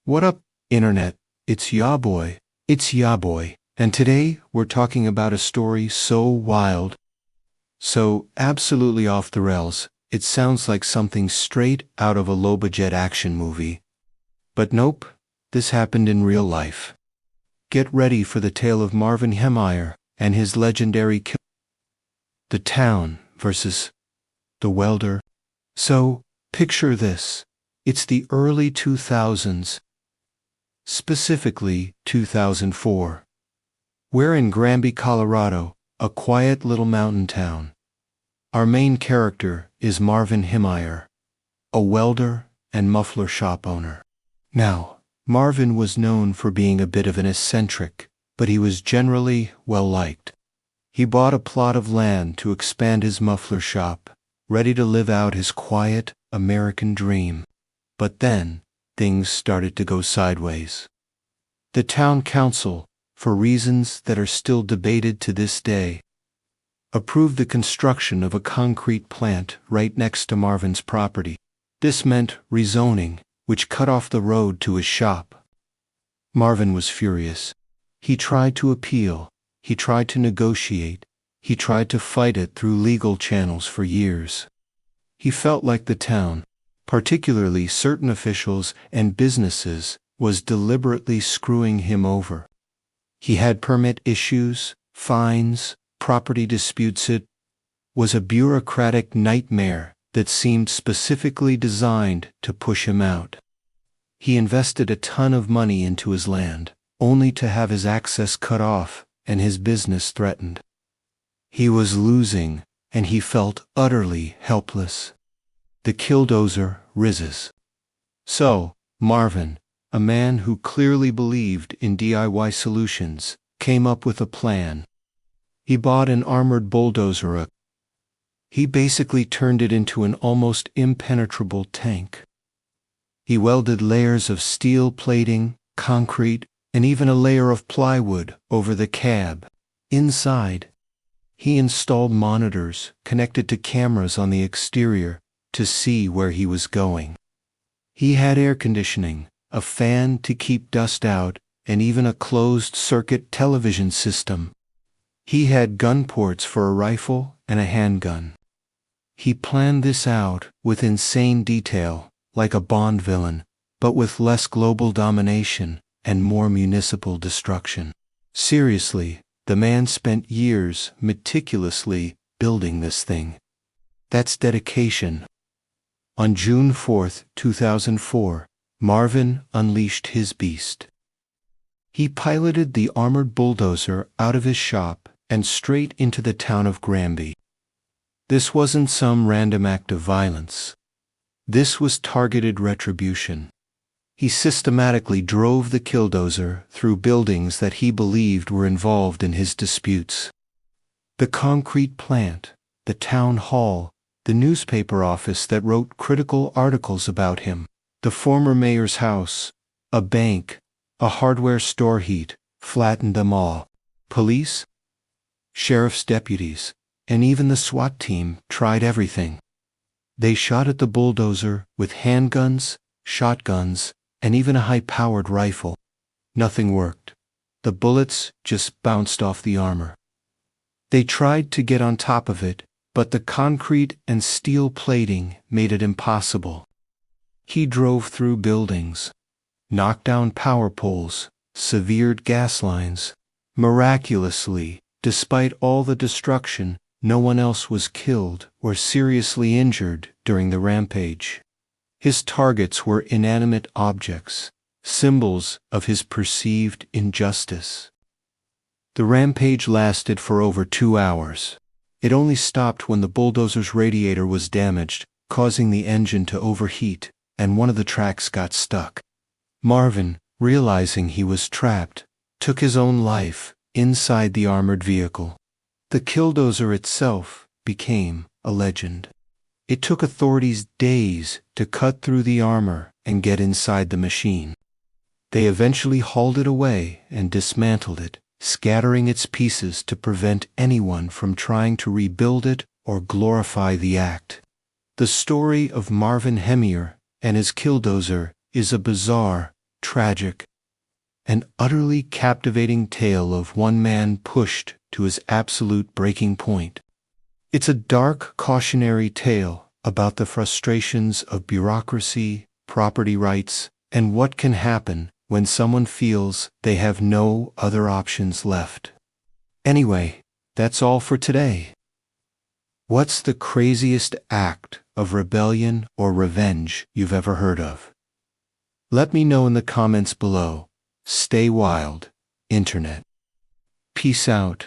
What up, Internet? It's ya boy. And today we're talking about a story so wild, so absolutely off the rails, it sounds like something straight out of a low-budget action movie. But nope, this happened in real life. Get ready for the tale of Marvin Hemmeyer and his legendary kill. The town versus the welder. So, picture this. It's the early 2000s, specifically 2004. We're in Granby, Colorado, a quiet little mountain town. Our main character is Marvin Hemmeyer, a welder and muffler shop owner. Now, Marvin was known for being a bit of an eccentric, but he was generally well-liked. He bought a plot of land to expand his muffler shop, ready to live out his quiet American dream. But then, things started to go sideways. The town council, for reasons that are still debated to this day, approved the construction of a concrete plant right next to Marvin's property. This meant rezoning, which cut off the road to his shop. Marvin was furious. He tried to appeal, he tried to negotiate, he tried to fight it through legal channels for years. He felt like the town, particularly certain officials and businesses, was deliberately screwing him over. He had permit issues, fines, property disputes. It was a bureaucratic nightmare that seemed specifically designed to push him out. He invested a ton of money into his land, only to have his access cut off and his business threatened. He was losing, and he felt utterly helpless. The killdozer rises. So, Marvin, a man who clearly believed in DIY solutions, came up with a plan. He bought an armored bulldozer. He basically turned it into an almost impenetrable tank. He welded layers of steel plating, concrete, and even a layer of plywood over the cab. Inside, he installed monitors connected to cameras on the exterior to see where he was going. He had air conditioning, a fan to keep dust out, and even a closed-circuit television system. He had gun ports for a rifle and a handgun. He planned this out with insane detail, like a Bond villain, but with less global domination and more municipal destruction. Seriously, the man spent years meticulously building this thing. That's dedication. On June 4, 2004, Marvin unleashed his beast. He piloted the armored bulldozer out of his shop and straight into the town of Granby. This wasn't some random act of violence. This was targeted retribution. He systematically drove the killdozer through buildings that he believed were involved in his disputes. The concrete plant, the town hall, the newspaper office that wrote critical articles about him, the former mayor's house, a bank, a hardware store. He'd flattened them all. Police, sheriff's deputies, and even the SWAT team tried everything. They shot at the bulldozer with handguns, shotguns, and even a high-powered rifle. Nothing worked. The bullets just bounced off the armor. They tried to get on top of it, but the concrete and steel plating made it impossible. He drove through buildings, knocked down power poles, severed gas lines. Miraculously, despite all the destruction, no one else was killed or seriously injured during the rampage. His targets were inanimate objects, symbols of his perceived injustice. The rampage lasted for over 2 hours. It only stopped when the bulldozer's radiator was damaged, causing the engine to overheat, and one of the tracks got stuck. Marvin, realizing he was trapped, took his own life inside the armored vehicle. The killdozer itself became a legend. It took authorities days to cut through the armor and get inside the machine. They eventually hauled it away and dismantled it, scattering its pieces to prevent anyone from trying to rebuild it or glorify the act. The story of Marvin Hemmeyer and his killdozer is a bizarre, tragic, and utterly captivating tale of one man pushed to his absolute breaking point. It's a dark, cautionary tale about the frustrations of bureaucracy, property rights, and what can happen when someone feels they have no other options left. Anyway, that's all for today. What's the craziest act of rebellion or revenge you've ever heard of? Let me know in the comments below. Stay wild, Internet. Peace out.